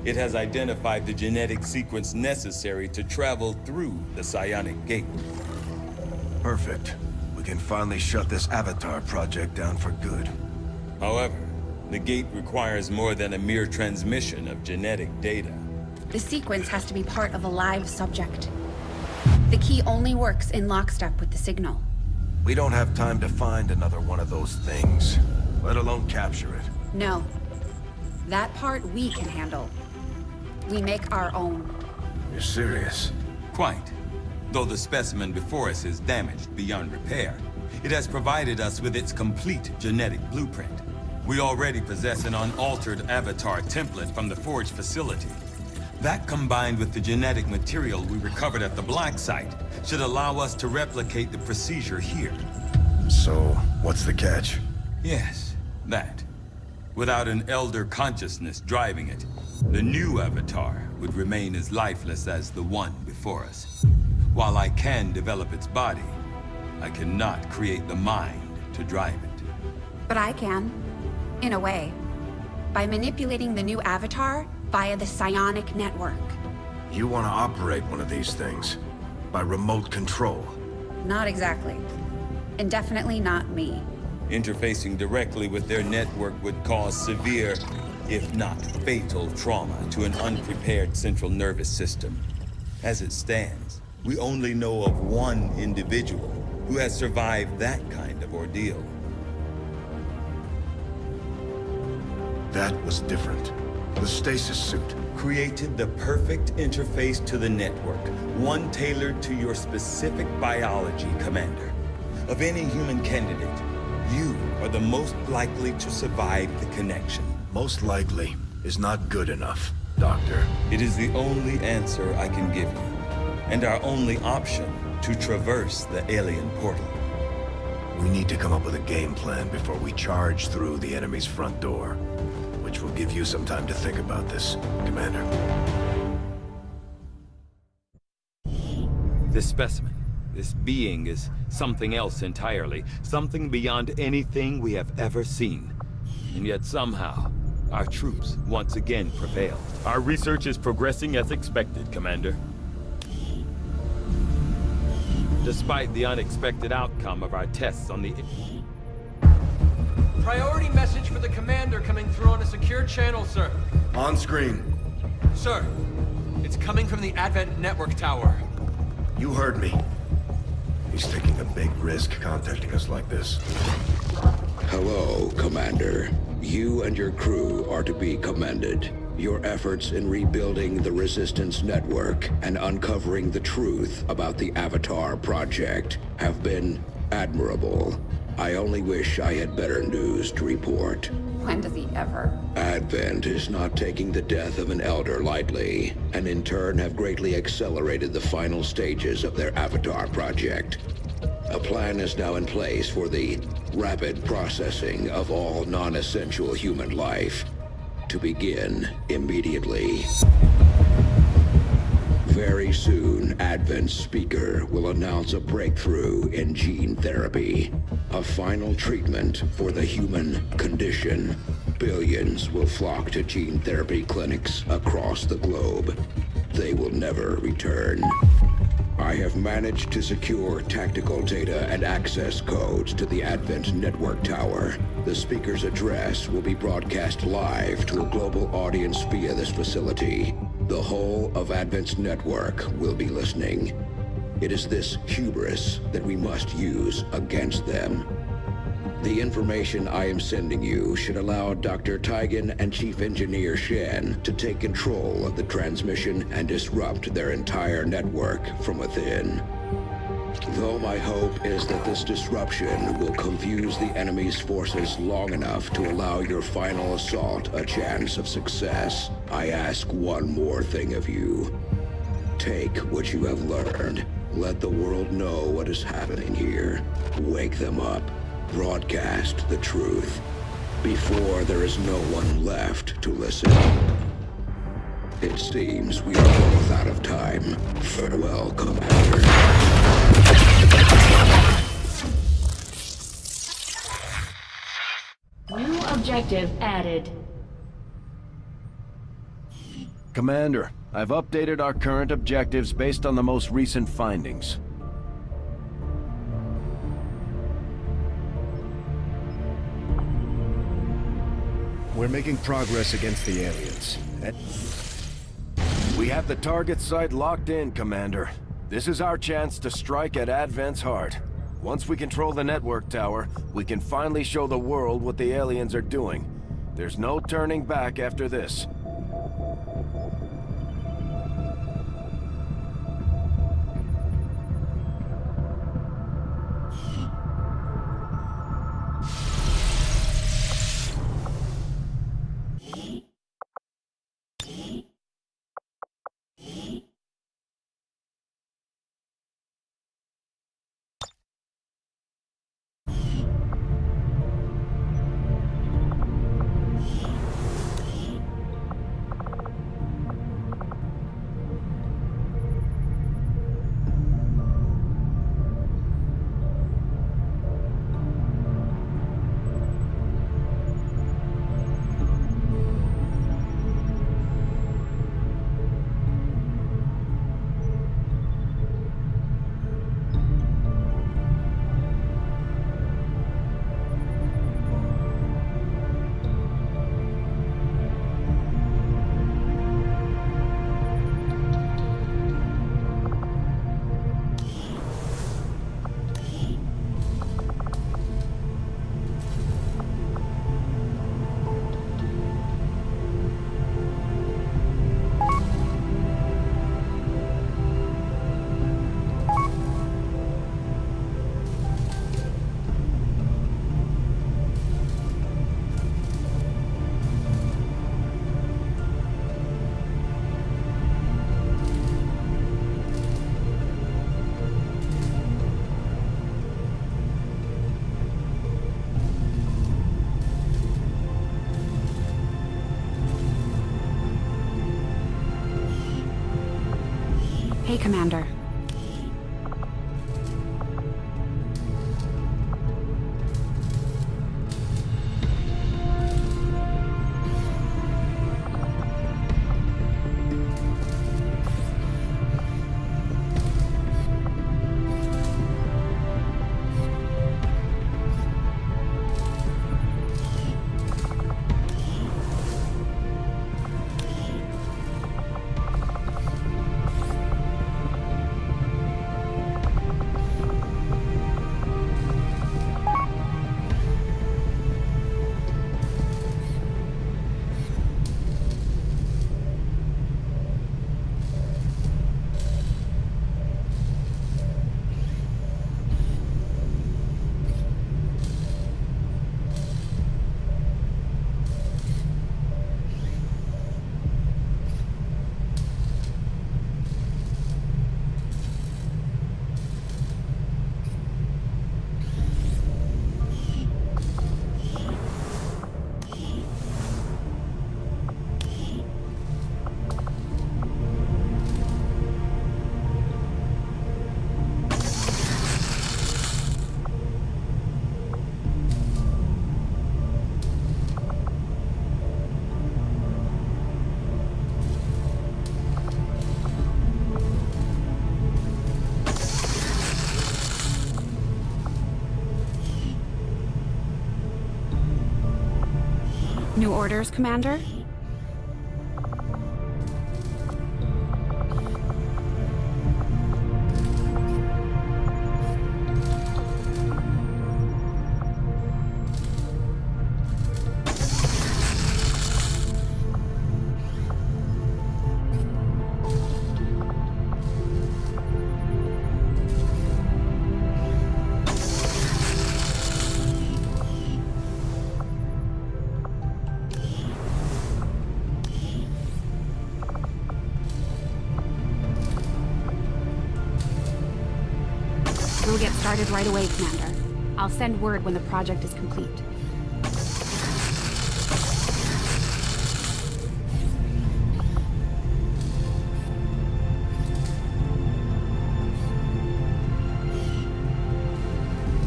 It has identified the genetic sequence necessary to travel through the psionic gate. Perfect. We can finally shut this Avatar project down for good. However, the gate requires more than a mere transmission of genetic data. The sequence has to be part of a live subject. The key only works in lockstep with the signal. We don't have time to find another one of those things, let alone capture it. No. That part we can handle. We make our own. You're serious? Quite. Though the specimen before us is damaged beyond repair, it has provided us with its complete genetic blueprint. We already possess an unaltered avatar template from the Forge facility. That, combined with the genetic material we recovered at the Black Site, should allow us to replicate the procedure here. So, what's the catch? Yes, that. Without an elder consciousness driving it, the new avatar would remain as lifeless as the one before us. While I can develop its body, I cannot create the mind to drive it. But I can. In a way. By manipulating the new avatar via the psionic network. You want to operate one of these things? By remote control? Not exactly. And definitely not me. Interfacing directly with their network would cause severe, if not fatal, trauma to an unprepared central nervous system. As it stands, we only know of one individual who has survived that kind of ordeal. That was different. The stasis suit. Created the perfect interface to the network, one tailored to your specific biology, Commander. Of any human candidate, you are the most likely to survive the connection. Most likely is not good enough, Doctor. It is the only answer I can give you, and our only option to traverse the alien portal. We need to come up with a game plan before we charge through the enemy's front door. Which will give you some time to think about this, Commander. This specimen, this being is something else entirely, something beyond anything we have ever seen. And yet somehow, our troops once again prevailed. Our research is progressing as expected, Commander. Despite the unexpected outcome of our tests on the... Priority message for the commander coming through on a secure channel, sir. On screen. Sir, it's coming from the Advent Network Tower. You heard me. He's taking a big risk contacting us like this. Hello, Commander. You and your crew are to be commended. Your efforts in rebuilding the Resistance Network and uncovering the truth about the Avatar Project have been admirable. I only wish I had better news to report. When does he ever? Advent is not taking the death of an elder lightly, and in turn have greatly accelerated the final stages of their Avatar project. A plan is now in place for the rapid processing of all non-essential human life, to begin immediately. Very soon, Advent's speaker will announce a breakthrough in gene therapy. A final treatment for the human condition. Billions will flock to gene therapy clinics across the globe. They will never return. I have managed to secure tactical data and access codes to the Advent Network Tower. The speaker's address will be broadcast live to a global audience via this facility. The whole of Advent's network will be listening. It is this hubris that we must use against them. The information I am sending you should allow Dr. Tigan and Chief Engineer Shen to take control of the transmission and disrupt their entire network from within. Though my hope is that this disruption will confuse the enemy's forces long enough to allow your final assault a chance of success, I ask one more thing of you. Take what you have learned. Let the world know what is happening here. Wake them up. Broadcast the truth. Before there is no one left to listen. It seems we are both out of time. Farewell, Commander. New objective added. Commander, I've updated our current objectives based on the most recent findings. We're making progress against the aliens. We have the target site locked in, Commander. This is our chance to strike at Advent's heart. Once we control the network tower, we can finally show the world what the aliens are doing. There's no turning back after this. Hey, Commander. New orders, Commander? We'll get started right away, Commander. I'll send word when the project is complete.